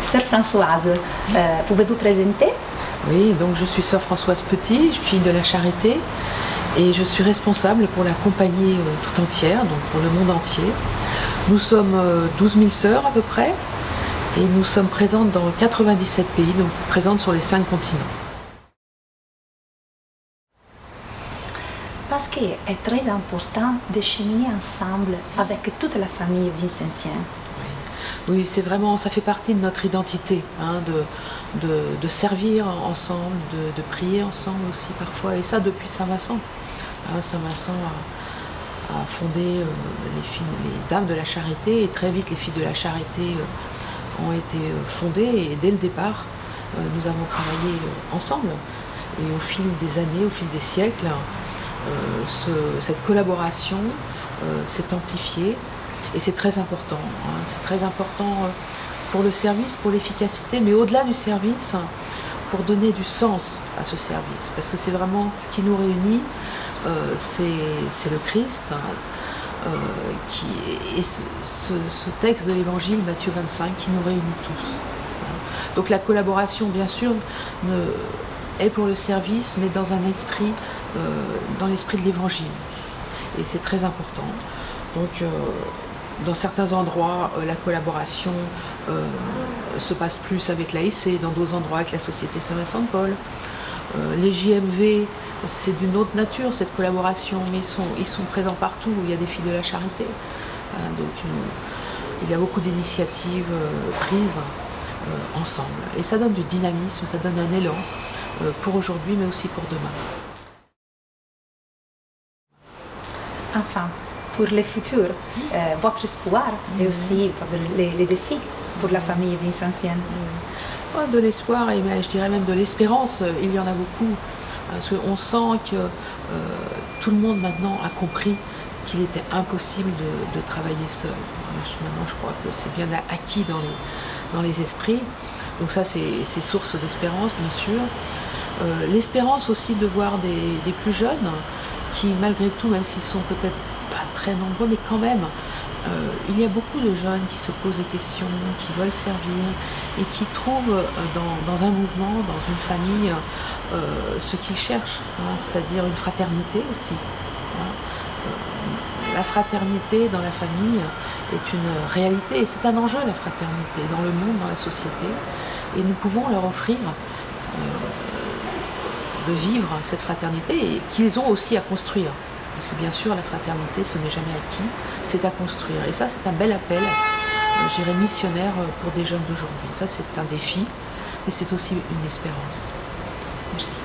Sœur Françoise, pouvez-vous présenter? Oui, donc je suis sœur Françoise Petit, fille de la Charité, et je suis responsable pour la compagnie tout entière, donc pour le monde entier. Nous sommes 12 000 sœurs à peu près, et nous sommes présentes dans 97 pays, donc présentes sur les 5 continents. Parce qu'il est très important de cheminer ensemble avec toute la famille vincentienne. Oui, c'est vraiment, ça fait partie de notre identité, hein, de servir ensemble, de prier ensemble aussi parfois, et ça depuis Saint-Vincent. Saint-Vincent a fondé les Dames de la Charité, et très vite les Filles de la Charité ont été fondées, et dès le départ, nous avons travaillé ensemble. Et au fil des années, au fil des siècles, cette collaboration s'est amplifiée. Et c'est très important, hein. C'est très important pour le service, pour l'efficacité, mais au-delà du service, pour donner du sens à ce service. Parce que c'est vraiment ce qui nous réunit, c'est le Christ, et ce texte de l'Évangile, Matthieu 25, qui nous réunit tous. Donc la collaboration, bien sûr, est pour le service, mais dans un esprit, dans l'esprit de l'Évangile. Et c'est très important. Donc, dans certains endroits, la collaboration se passe plus avec l'AIC, dans d'autres endroits avec la Société Saint-Vincent-de-Paul. Les JMV, c'est d'une autre nature cette collaboration, mais ils sont présents partout où il y a des Filles de la Charité. Donc il y a beaucoup d'initiatives prises ensemble. Et ça donne du dynamisme, ça donne un élan pour aujourd'hui, mais aussi pour demain. Enfin, pour le futur, votre espoir et aussi les défis pour la famille vincentienne. De l'espoir et je dirais même de l'espérance, il y en a beaucoup. Parce qu'on sent que tout le monde maintenant a compris qu'il était impossible de travailler seul. Maintenant, je crois que c'est bien acquis dans les esprits. Donc ça, c'est source d'espérance, bien sûr. L'espérance aussi de voir des plus jeunes qui, malgré tout, même s'ils sont peut-être pas très nombreux, mais quand même, il y a beaucoup de jeunes qui se posent des questions, qui veulent servir et qui trouvent dans un mouvement, dans une famille, ce qu'ils cherchent, hein, c'est-à-dire une fraternité aussi. Hein. La fraternité dans la famille est une réalité et c'est un enjeu, la fraternité, dans le monde, dans la société. Et nous pouvons leur offrir de vivre cette fraternité et qu'ils ont aussi à construire. Parce que bien sûr, la fraternité, ce n'est jamais acquis, c'est à construire. Et ça, c'est un bel appel, je dirais missionnaire pour des jeunes d'aujourd'hui. Ça, c'est un défi, mais c'est aussi une espérance. Merci.